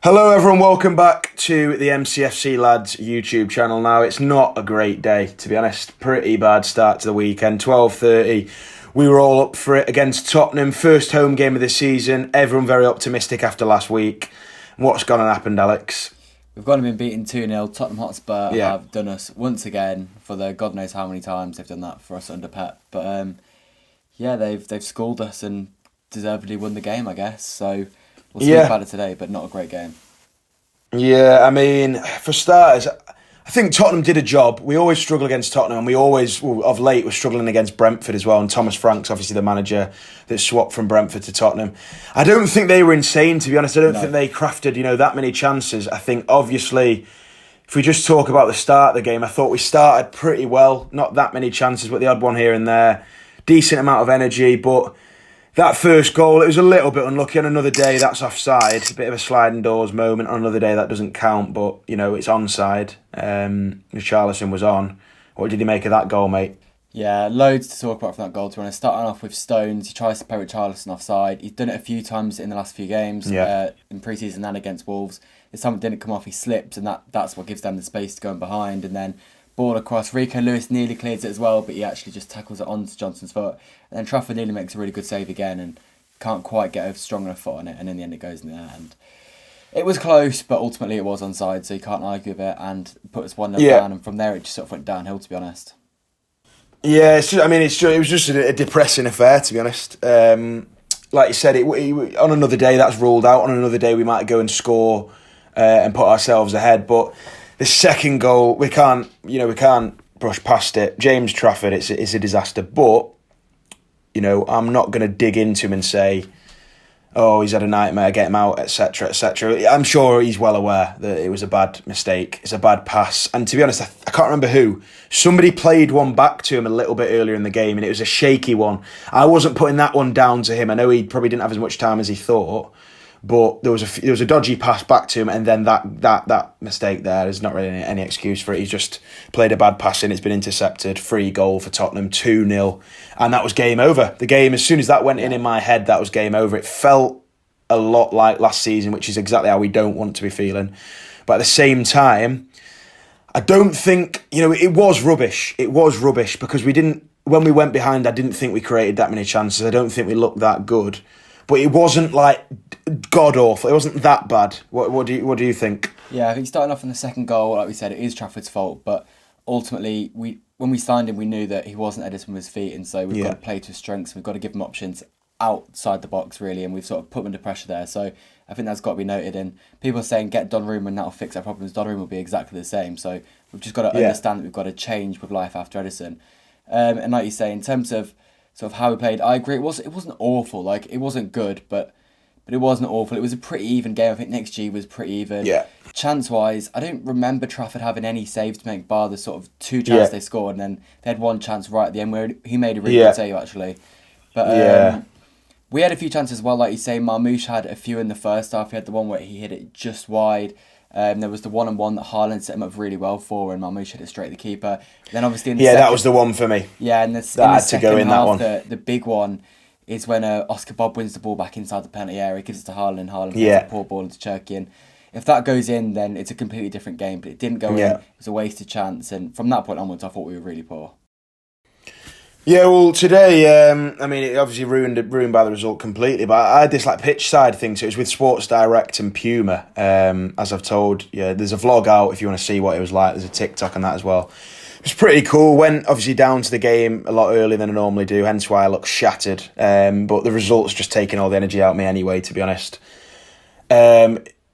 Hello everyone, welcome back to the MCFC Lads YouTube channel. Now, it's not a great day, to be honest. Pretty bad start to the weekend. 12:30, we were all up for it against Tottenham. First home game of the season. Everyone very optimistic after last week. What's gone and happened, Alex? We've gone and been beaten 2-0. Tottenham Hotspur Yeah. have done us once again for the God knows how many times they've done that for us under Pep. But they've schooled us and deservedly won the game, I guess. So we'll speak about it today, but not a great game. Yeah, I mean, for starters, I think Tottenham did a job. We always struggle against Tottenham, and we always, of late, we're struggling against Brentford as well. And Thomas Frank's obviously the manager that swapped from Brentford to Tottenham. I don't think they were insane, to be honest. I don't think they crafted, that many chances. I think, obviously, if we just talk about the start of the game, I thought we started pretty well. Not that many chances, but the odd one here and there. Decent amount of energy, but that first goal, it was a little bit unlucky. On another day, that's offside. A bit of a sliding doors moment. On another day, that doesn't count, but, it's onside. Richarlison was on. What did you make of that goal, mate? Yeah, loads to talk about from that goal, to be honest. Starting off with Stones, he tries to play Richarlison offside. He's done it a few times in the last few games, in pre-season and against Wolves. This time it didn't come off, he slipped, and that's what gives them the space to go in behind. And then ball across. Rico Lewis nearly clears it as well, but he actually just tackles it onto Johnson's foot. And then Trafford nearly makes a really good save again and can't quite get a strong enough foot on it. And in the end, it goes in there. And it was close, but ultimately it was onside, so you can't argue with it. And put us 1-0 down. And from there, it just sort of went downhill, to be honest. Yeah, it was just a depressing affair, to be honest. Like you said, on another day, that's ruled out. On another day, we might go and score and put ourselves ahead. But the second goal, we can't brush past it. James Trafford, it's a disaster. But, I'm not going to dig into him and say, oh, he's had a nightmare, get him out, etc., etc. I'm sure he's well aware that it was a bad mistake. It's a bad pass. And to be honest, I can't remember who. Somebody played one back to him a little bit earlier in the game, and it was a shaky one. I wasn't putting that one down to him. I know he probably didn't have as much time as he thought. But there was a dodgy pass back to him, and then that mistake there is not really any excuse for it. He's just played a bad pass in, it's been intercepted, free goal for Tottenham, 2-0, and that was game over. The game, as soon as that went in my head, that was game over. It felt a lot like last season, which is exactly how we don't want to be feeling. But at the same time, I don't think, it was rubbish. It was rubbish because when we went behind, I didn't think we created that many chances. I don't think we looked that good. But it wasn't like god awful. It wasn't that bad. What do you think? Yeah, I think starting off in the second goal, like we said, it is Trafford's fault. But ultimately, when we signed him, we knew that he wasn't Edison with his feet, and so we've got to play to his strengths. We've got to give him options outside the box, really, and we've sort of put him under pressure there. So I think that's got to be noted. And people are saying get Donnarumma and that'll fix our problems. Donnarumma will be exactly the same. So we've just got to understand that we've got to change with life after Edison. And like you say, in terms of sort of how we played, I agree. It wasn't awful. Like, it wasn't good, but it wasn't awful. It was a pretty even game. I think next G was pretty even. Yeah. Chance-wise, I don't remember Trafford having any saves to make, bar the sort of two chances they scored, and then they had one chance right at the end where he made a really good save, actually. But we had a few chances as well, like you say. Marmoush had a few in the first half. He had the one where he hit it just wide. There was the one-on-one that Haaland set him up really well for, and Marmoush hit it straight at the keeper. Then obviously in the second, that was the one for me. Yeah, and in the second half, the big one is when Oscar Bob wins the ball back inside the penalty area, gives it to Haaland, and Haaland puts a poor ball into Cherki. And if that goes in, then it's a completely different game. But it didn't go in. It was a wasted chance. And from that point onwards, I thought we were really poor. Yeah, well, today, it obviously ruined by the result completely, but I had this pitch side thing, so it was with Sports Direct and Puma, as I've told. Yeah, there's a vlog out if you want to see what it was like. There's a TikTok on that as well. It's pretty cool. Went obviously down to the game a lot earlier than I normally do, hence why I look shattered. But the result's just taking all the energy out of me anyway, to be honest.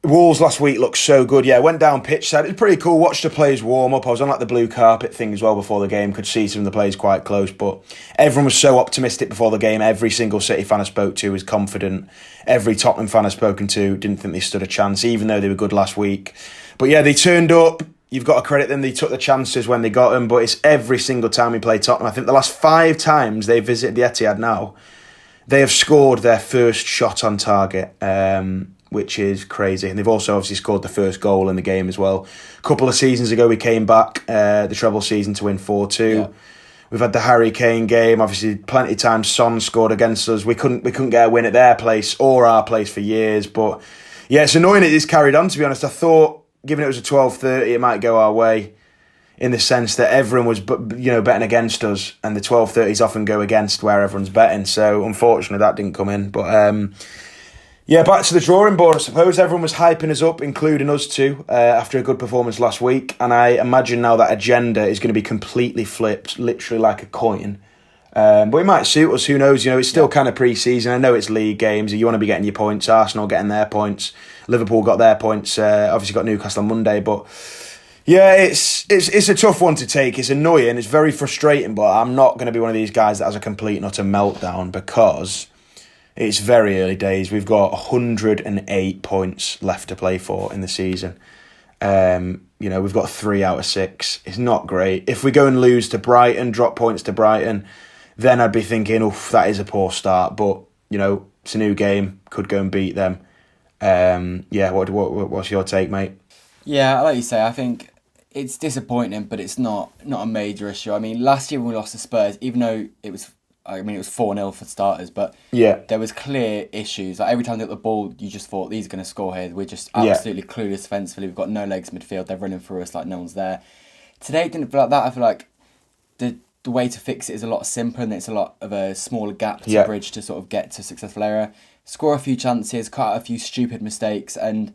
Wolves last week looked so good. Yeah, went down pitch side. It was pretty cool. Watched the players warm up. I was on the blue carpet thing as well before the game. Could see some of the players quite close. But everyone was so optimistic before the game. Every single City fan I spoke to was confident. Every Tottenham fan I've spoken to didn't think they stood a chance, even though they were good last week. But yeah, they turned up. You've got to credit them. They took the chances when they got them. But it's every single time we play Tottenham. I think the last 5 times they visited the Etihad now, they have scored their first shot on target. Which is crazy. And they've also obviously scored the first goal in the game as well. A couple of seasons ago, we came back, the treble season, to win 4-2. Yeah. We've had the Harry Kane game. Obviously, plenty of times Son scored against us. We couldn't get a win at their place or our place for years. But Yeah, it's annoying it is carried on, to be honest. I thought, given it was a 12:30, it might go our way in the sense that everyone was, betting against us, and the 12:30s often go against where everyone's betting. So, unfortunately, that didn't come in. But, back to the drawing board, I suppose. Everyone was hyping us up, including us too, after a good performance last week. And I imagine now that agenda is going to be completely flipped, literally like a coin. But it might suit us, who knows? It's still kind of pre-season. I know it's league games. You want to be getting your points. Arsenal getting their points. Liverpool got their points. Obviously got Newcastle on Monday. But yeah, it's a tough one to take. It's annoying. It's very frustrating. But I'm not going to be one of these guys that has a complete and utter meltdown because it's very early days. We've got 108 points left to play for in the season. We've got 3 out of 6. It's not great. If we go and lose to Brighton, drop points to Brighton, then I'd be thinking, oof, that is a poor start. But, it's a new game. Could go and beat them. What's your take, mate? Yeah, like you say, I think it's disappointing, but it's not a major issue. I mean, last year when we lost to Spurs, even though it was 4-0 for starters, but there was clear issues. Like every time they got the ball, you just thought, these are going to score here. We're just absolutely clueless defensively. We've got no legs midfield. They're running through us like no one's there. Today, it didn't feel like that. I feel like the way to fix it is a lot simpler, and it's a lot of a smaller gap to bridge to sort of get to a successful area. Score a few chances, cut out a few stupid mistakes, and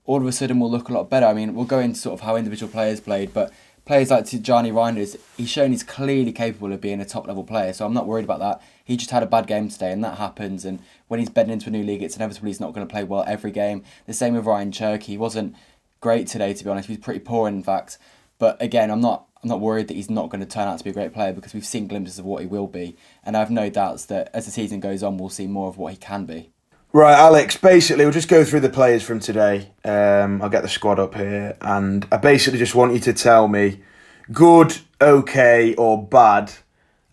all of a sudden we'll look a lot better. I mean, we'll go into sort of how individual players played, but players like Tijani Reinders, he's shown he's clearly capable of being a top-level player, so I'm not worried about that. He just had a bad game today, and that happens, and when he's bedding into a new league, it's inevitable he's not going to play well every game. The same with Ryan Cherky. He wasn't great today, to be honest. He was pretty poor, in fact. But again, I'm not worried that he's not going to turn out to be a great player because we've seen glimpses of what he will be, and I have no doubts that as the season goes on, we'll see more of what he can be. Right, Alex, basically, we'll just go through the players from today. I'll get the squad up here, and I basically just want you to tell me good, okay, or bad.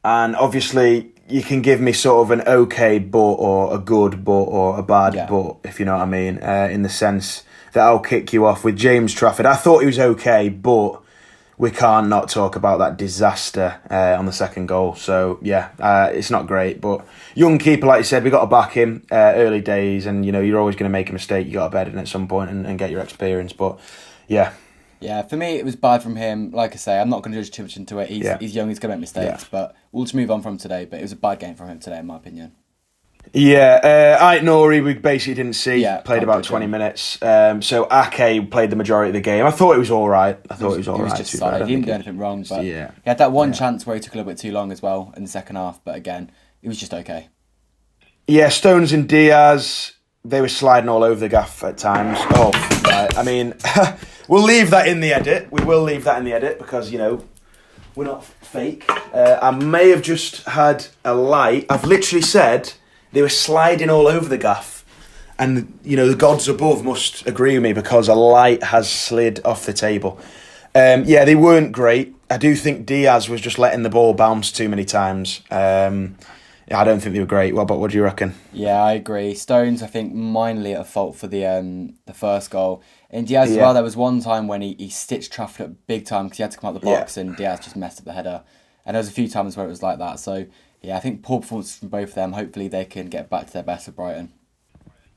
And obviously, you can give me sort of an okay but, or a good but, or a bad but, if you know what I mean, in the sense that I'll kick you off with James Trafford. I thought he was okay, but we can't not talk about that disaster on the second goal. So, it's not great. But young keeper, like you said, we got to back him early days. And, you're always going to make a mistake. You got to bed in at some point and get your experience. But, yeah. Yeah, for me, it was bad from him. Like I say, I'm not going to judge too much into it. He's young, he's going to make mistakes. But we'll just move on from today. But it was a bad game from him today, in my opinion. Yeah, Ait Nouri we basically didn't see. Played about 20 minutes. So Ake played the majority of the game. I thought it was all right. He was just solid. He didn't do anything wrong. But he had that one chance where he took a little bit too long as well in the second half. But again, it was just okay. Yeah, Stones and Diaz, they were sliding all over the gaff at times. Oh, right. I mean, we'll leave that in the edit. We will leave that in the edit because, we're not fake. I may have just had a light. I've literally said they were sliding all over the gaff. And, the gods above must agree with me because a light has slid off the table. They weren't great. I do think Diaz was just letting the ball bounce too many times. I don't think they were great. What do you reckon? Yeah, I agree. Stones, I think, minorly at fault for the first goal. And Diaz as well, there was one time when he stitched Trafford up big time because he had to come out the box and Diaz just messed up the header. And there was a few times where it was like that. So, I think poor performance from both of them. Hopefully they can get back to their best at Brighton.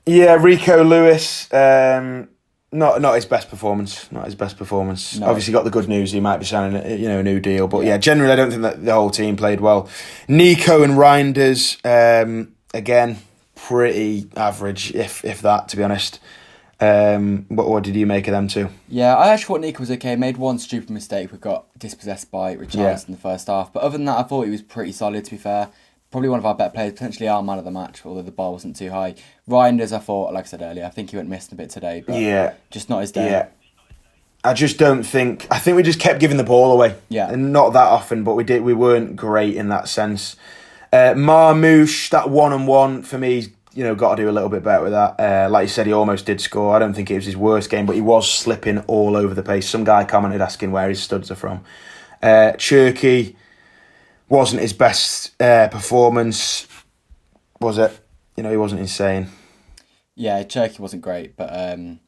Yeah, Rico Lewis, not his best performance. Not his best performance. No. Obviously got the good news. He might be signing a new deal. But generally I don't think that the whole team played well. Nico and Reinders, again, pretty average, if that, to be honest. What did you make of them two? Yeah, I actually thought Nico was okay. Made one stupid mistake. We got dispossessed by Richarlison in the first half. But other than that, I thought he was pretty solid, to be fair. Probably one of our better players, potentially our man of the match, although the bar wasn't too high. Reinders, I thought, like I said earlier, I think he went missing a bit today, but just not his day. Yeah. I just don't think... I think we just kept giving the ball away. Yeah. And not that often, but we weren't great in that sense. Marmoush, that one-on-one, for me, got to do a little bit better with that. Like you said, he almost did score. I don't think it was his worst game, but he was slipping all over the place. Some guy commented asking where his studs are from. Cherky wasn't his best performance, was it? He wasn't insane. Yeah, Cherky wasn't great, but again,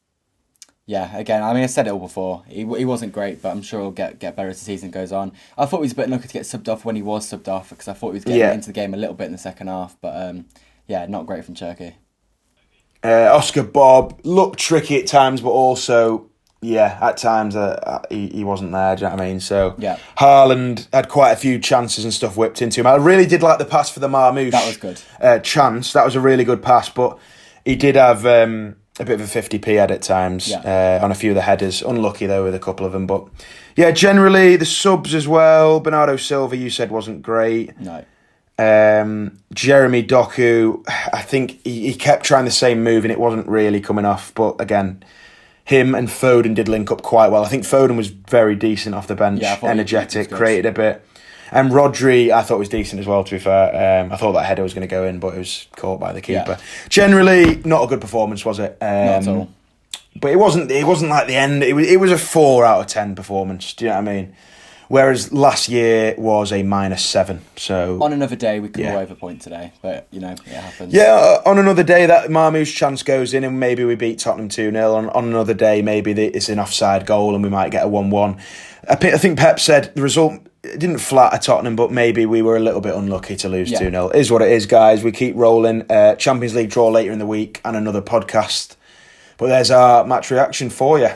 I mean, I said it all before. He wasn't great, but I'm sure he'll get better as the season goes on. I thought he was a bit unlucky to get subbed off when he was subbed off because I thought he was getting into the game a little bit in the second half, but not great from Cherky. Oscar Bob looked tricky at times, but also, yeah, at times he wasn't there. Do you know what I mean? So Yeah. Haaland had quite a few chances and stuff whipped into him. I really did like the pass for the Marmoush. That was good. Chance. That was a really good pass, but he did have a bit of a 50p head at times on a few of the headers. Unlucky though with a couple of them, but yeah, generally the subs as well. Bernardo Silva, you said wasn't great. No. Jeremy Doku, I think he kept trying the same move and it wasn't really coming off. But again, him and Foden did link up quite well. I think Foden was very decent off the bench, energetic, created a bit. And Rodri, I thought was decent as well, to be fair. I thought that header was going to go in, but it was caught by the keeper. Yeah. Generally, not a good performance, was it? Not at all. But it wasn't like the end. It was a 4 out of 10 performance. Do you know what I mean? Whereas last year was a -7. So on another day, we could go over a point today, but it happens. Yeah, on another day that Marmoush chance goes in, and maybe we beat Tottenham 2-0. On another day, maybe it's an offside goal, and we might get a 1-1. I think Pep said the result didn't flatter Tottenham, but maybe we were a little bit unlucky to lose 2-0. It is what it is, guys. We keep rolling. Champions League draw later in the week, and another podcast. But there's our match reaction for you.